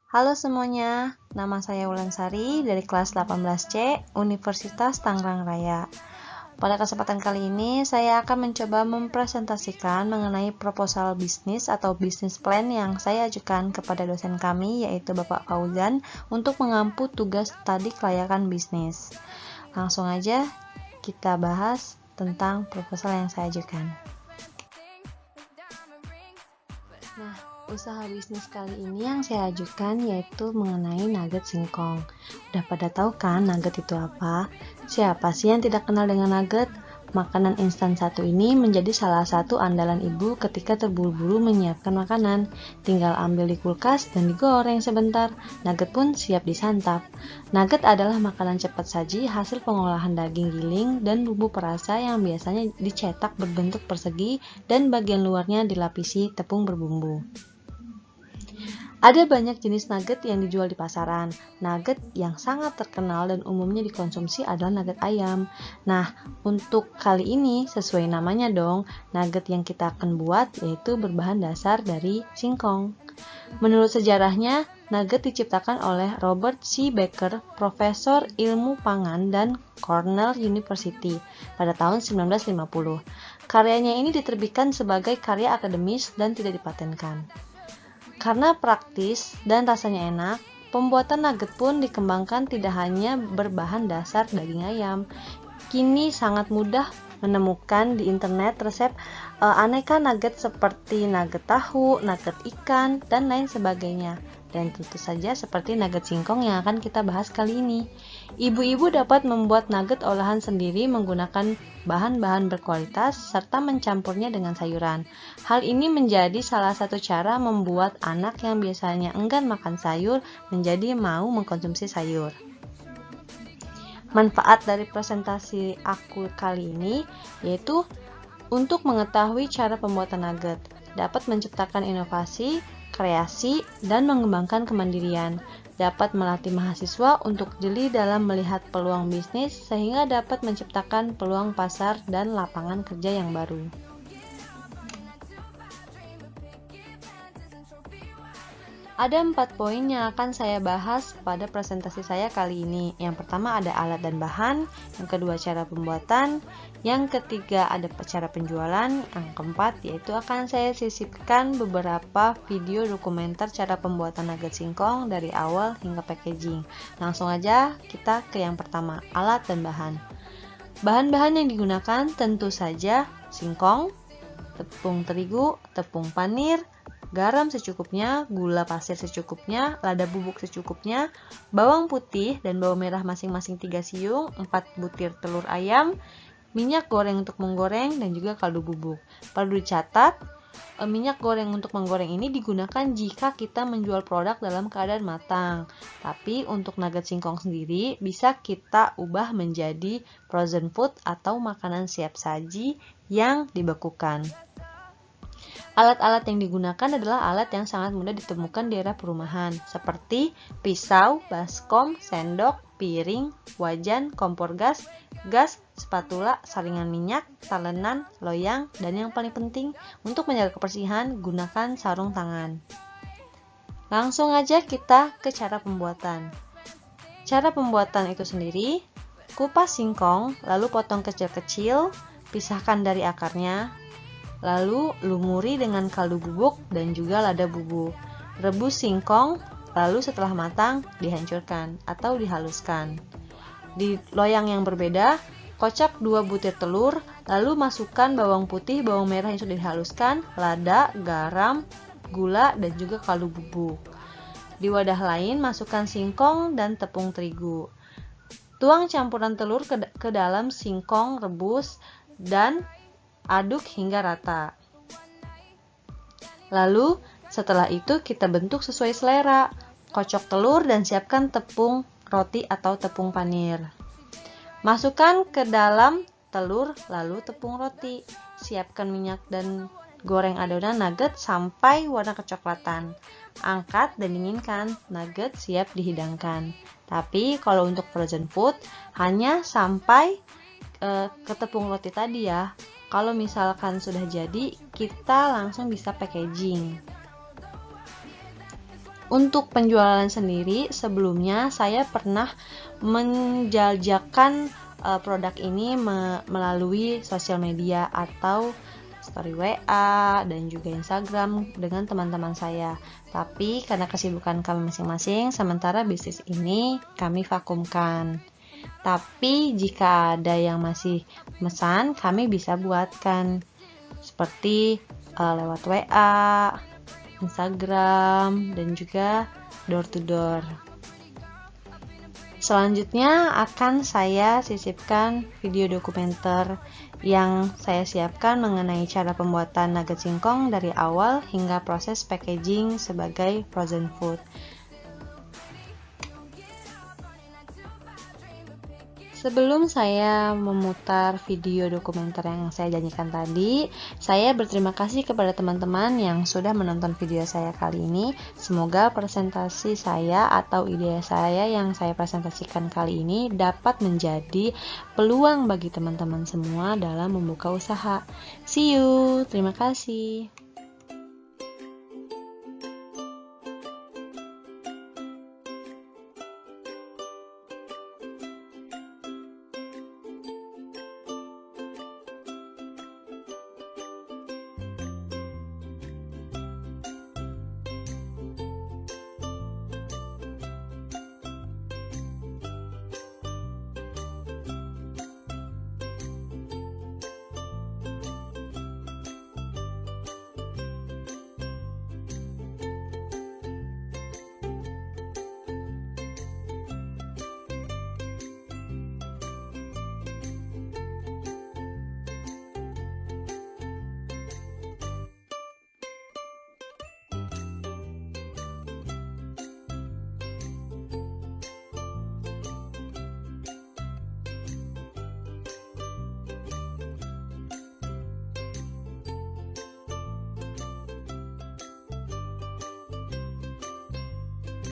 Halo semuanya, nama saya Wulansari dari kelas 18C Universitas Tangerang Raya. Pada kesempatan kali ini, saya akan mencoba mempresentasikan mengenai proposal bisnis atau bisnis plan yang saya ajukan kepada dosen kami, yaitu Bapak Fauzan, untuk mengampu tugas studi kelayakan bisnis. Langsung aja kita bahas tentang proposal yang saya ajukan. Nah, usaha bisnis kali ini yang saya ajukan yaitu mengenai nugget singkong. Udah pada tahu kan nugget itu apa? Siapa sih yang tidak kenal dengan nugget? Makanan instan satu ini menjadi salah satu andalan ibu ketika terburu-buru menyiapkan makanan. Tinggal ambil di kulkas dan digoreng sebentar, nugget pun siap disantap. Nugget adalah makanan cepat saji hasil pengolahan daging giling dan bumbu perasa yang biasanya dicetak berbentuk persegi dan bagian luarnya dilapisi tepung berbumbu. Ada banyak jenis nugget yang dijual di pasaran. Nugget yang sangat terkenal dan umumnya dikonsumsi adalah nugget ayam. Nah, untuk kali ini sesuai namanya dong, nugget yang kita akan buat yaitu berbahan dasar dari singkong. Menurut sejarahnya, nugget diciptakan oleh Robert C. Baker, Profesor Ilmu Pangan dan Cornell University pada tahun 1950. Karyanya ini diterbitkan sebagai karya akademis dan tidak dipatenkan. Karena praktis dan rasanya enak, pembuatan nugget pun dikembangkan tidak hanya berbahan dasar daging ayam. Kini sangat mudah menemukan di internet resep aneka nugget seperti nugget tahu, nugget ikan, dan lain sebagainya. Dan tentu saja seperti nugget singkong yang akan kita bahas kali ini. Ibu-ibu dapat membuat nugget olahan sendiri menggunakan bahan-bahan berkualitas serta mencampurnya dengan sayuran. Hal ini menjadi salah satu cara membuat anak yang biasanya enggan makan sayur menjadi mau mengkonsumsi sayur. Manfaat dari presentasi aku kali ini yaitu untuk mengetahui cara pembuatan nugget, dapat menciptakan inovasi, kreasi, dan mengembangkan kemandirian, dapat melatih mahasiswa untuk jeli dalam melihat peluang bisnis sehingga dapat menciptakan peluang pasar dan lapangan kerja yang baru. Ada 4 poin yang akan saya bahas pada presentasi saya kali ini. Yang pertama ada alat dan bahan, yang kedua cara pembuatan, yang ketiga ada cara penjualan, yang keempat yaitu akan saya sisipkan beberapa video dokumenter cara pembuatan nugget singkong dari awal hingga packaging. Langsung aja kita ke yang pertama, alat dan bahan. Bahan-bahan yang digunakan tentu saja singkong, tepung terigu, tepung panir, garam secukupnya, gula pasir secukupnya, lada bubuk secukupnya, bawang putih dan bawang merah masing-masing 3 siung, 4 butir telur ayam, minyak goreng untuk menggoreng, dan juga kaldu bubuk. Perlu dicatat, minyak goreng untuk menggoreng ini digunakan jika kita menjual produk dalam keadaan matang. Tapi untuk nugget singkong sendiri bisa kita ubah menjadi frozen food atau makanan siap saji yang dibekukan. Alat-alat yang digunakan adalah alat yang sangat mudah ditemukan di daerah perumahan, seperti pisau, baskom, sendok, piring, wajan, kompor gas, spatula, saringan minyak, talenan, loyang, dan yang paling penting, untuk menjaga kebersihan, gunakan sarung tangan. Langsung aja kita ke cara pembuatan. Cara pembuatan itu sendiri, kupas singkong, lalu potong kecil-kecil, pisahkan dari akarnya, lalu lumuri dengan kaldu bubuk dan juga lada bubuk. Rebus singkong, lalu setelah matang dihancurkan atau dihaluskan. Di loyang yang berbeda, kocok 2 butir telur, lalu masukkan bawang putih, bawang merah yang sudah dihaluskan, lada, garam, gula, dan juga kaldu bubuk. Di wadah lain, masukkan singkong dan tepung terigu. Tuang campuran telur ke dalam singkong, rebus, dan aduk hingga rata. Lalu setelah itu kita bentuk sesuai selera. Kocok telur dan siapkan tepung roti atau tepung panir. Masukkan ke dalam telur lalu tepung roti. Siapkan minyak dan goreng adonan nugget sampai warna kecoklatan. Angkat dan dinginkan, nugget siap dihidangkan. Tapi kalau untuk frozen food hanya sampai ke tepung roti tadi ya. Kalau misalkan sudah jadi, kita langsung bisa packaging. Untuk penjualan sendiri, sebelumnya saya pernah menjajakan produk ini melalui sosial media atau story WA dan juga Instagram dengan teman-teman saya. Tapi karena kesibukan kami masing-masing, sementara bisnis ini kami vakumkan. Tapi jika ada yang masih mesan, kami bisa buatkan seperti lewat WA, Instagram, dan juga door to door. Selanjutnya akan saya sisipkan video dokumenter yang saya siapkan mengenai cara pembuatan nugget singkong dari awal hingga proses packaging sebagai frozen food. Sebelum saya memutar video dokumenter yang saya janjikan tadi, saya berterima kasih kepada teman-teman yang sudah menonton video saya kali ini. Semoga presentasi saya atau ide saya yang saya presentasikan kali ini dapat menjadi peluang bagi teman-teman semua dalam membuka usaha. See you, terima kasih.